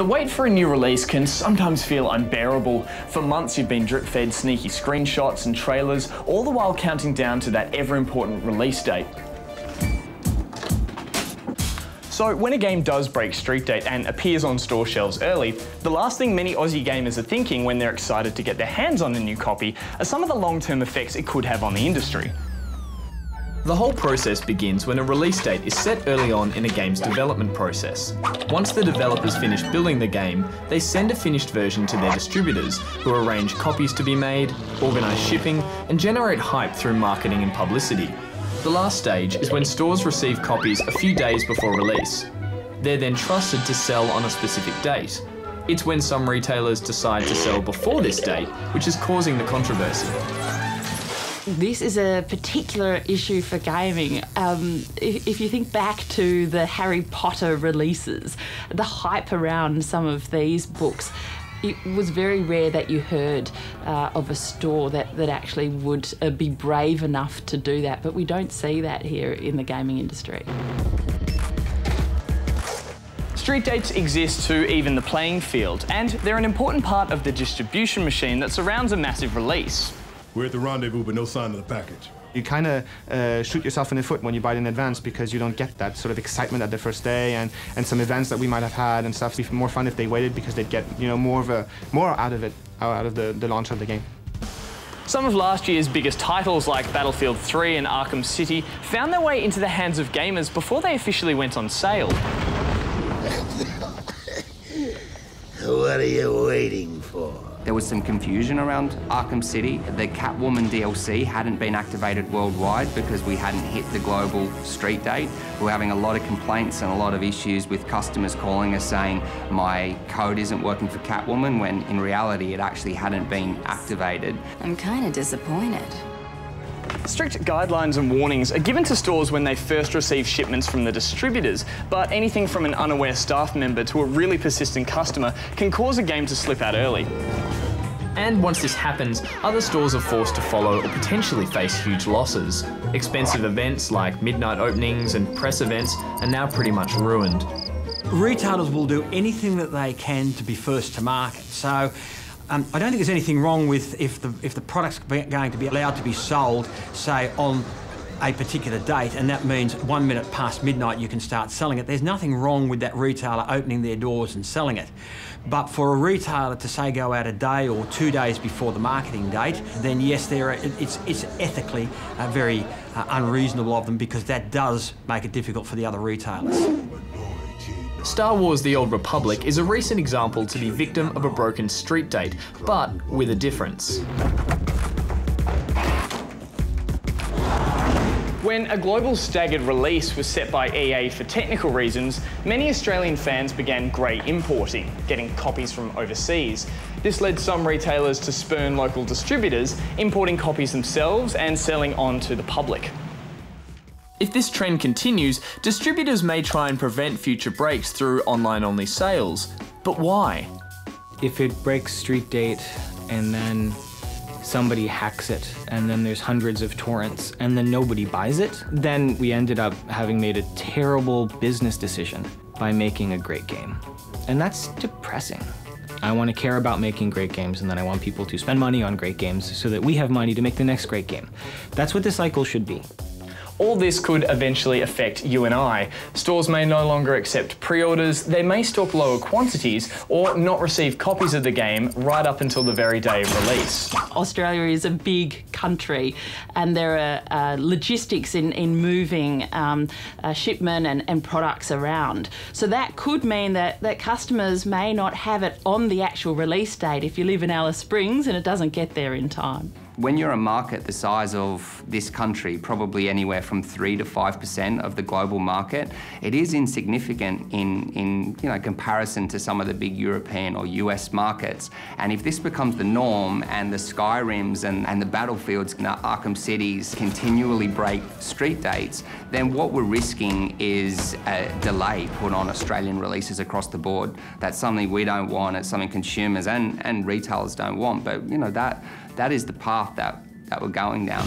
The wait for a new release can sometimes feel unbearable. For months you've been drip-fed sneaky screenshots and trailers, all the while counting down to that ever-important release date. So when a game does break street date and appears on store shelves early, the last thing many Aussie gamers are thinking when they're excited to get their hands on a new copy are some of the long-term effects it could have on the industry. The whole process begins when a release date is set early on in a game's development process. Once the developers finish building the game, they send a finished version to their distributors, who arrange copies to be made, organise shipping, and generate hype through marketing and publicity. The last stage is when stores receive copies a few days before release. They're then trusted to sell on a specific date. It's when some retailers decide to sell before this date, which is causing the controversy. This is a particular issue for gaming. If you think back to the Harry Potter releases, the hype around some of these books, it was very rare that you heard of a store that actually would be brave enough to do that, but we don't see that here in the gaming industry. Street dates exist to even the playing field, and they're an important part of the distribution machine that surrounds a massive release. We're at the rendezvous, but no sign of the package. You kind of shoot yourself in the foot when you buy it in advance because you don't get that sort of excitement at the first day and some events that we might have had and stuff. It'd be more fun if they waited because they'd get more out of it, out of the launch of the game. Some of last year's biggest titles like Battlefield 3 and Arkham City found their way into the hands of gamers before they officially went on sale. What are you waiting for? There was some confusion around Arkham City. The Catwoman DLC hadn't been activated worldwide because we hadn't hit the global street date. We were having a lot of complaints and a lot of issues with customers calling us saying my code isn't working for Catwoman, when in reality it actually hadn't been activated. I'm kind of disappointed. Strict guidelines and warnings are given to stores when they first receive shipments from the distributors, but anything from an unaware staff member to a really persistent customer can cause a game to slip out early. And once this happens, other stores are forced to follow or potentially face huge losses. Expensive events like midnight openings and press events are now pretty much ruined. Retailers will do anything that they can to be first to market. So I don't think there's anything wrong with if the product's going to be allowed to be sold, say, on a particular date, and that means 1 minute past midnight you can start selling it. There's nothing wrong with that retailer opening their doors and selling it. But for a retailer to, say, go out a day or 2 days before the marketing date, then yes, it's ethically very unreasonable of them, because that does make it difficult for the other retailers. Star Wars: The Old Republic is a recent example to be victim of a broken street date, but with a difference. When a global staggered release was set by EA for technical reasons, many Australian fans began grey importing, getting copies from overseas. This led some retailers to spurn local distributors, importing copies themselves and selling on to the public. If this trend continues, distributors may try and prevent future breaks through online-only sales. But why? If it breaks street date and then somebody hacks it and then there's hundreds of torrents and then nobody buys it, then we ended up having made a terrible business decision by making a great game. And that's depressing. I want to care about making great games, and then I want people to spend money on great games so that we have money to make the next great game. That's what the cycle should be. All this could eventually affect you and I. Stores may no longer accept pre-orders, they may stock lower quantities, or not receive copies of the game right up until the very day of release. Australia is a big country, and there are logistics in moving shipment and products around. So that could mean that customers may not have it on the actual release date if you live in Alice Springs and it doesn't get there in time. When you're a market the size of this country, probably anywhere from 3 to 5% of the global market, it is insignificant in comparison to some of the big European or US markets. And if this becomes the norm and the Skyrims and the Battlefields and the Arkham Cities continually break street dates, then what we're risking is a delay put on Australian releases across the board. That's something we don't want, it's something consumers and retailers don't want, but that is the path that we're going down.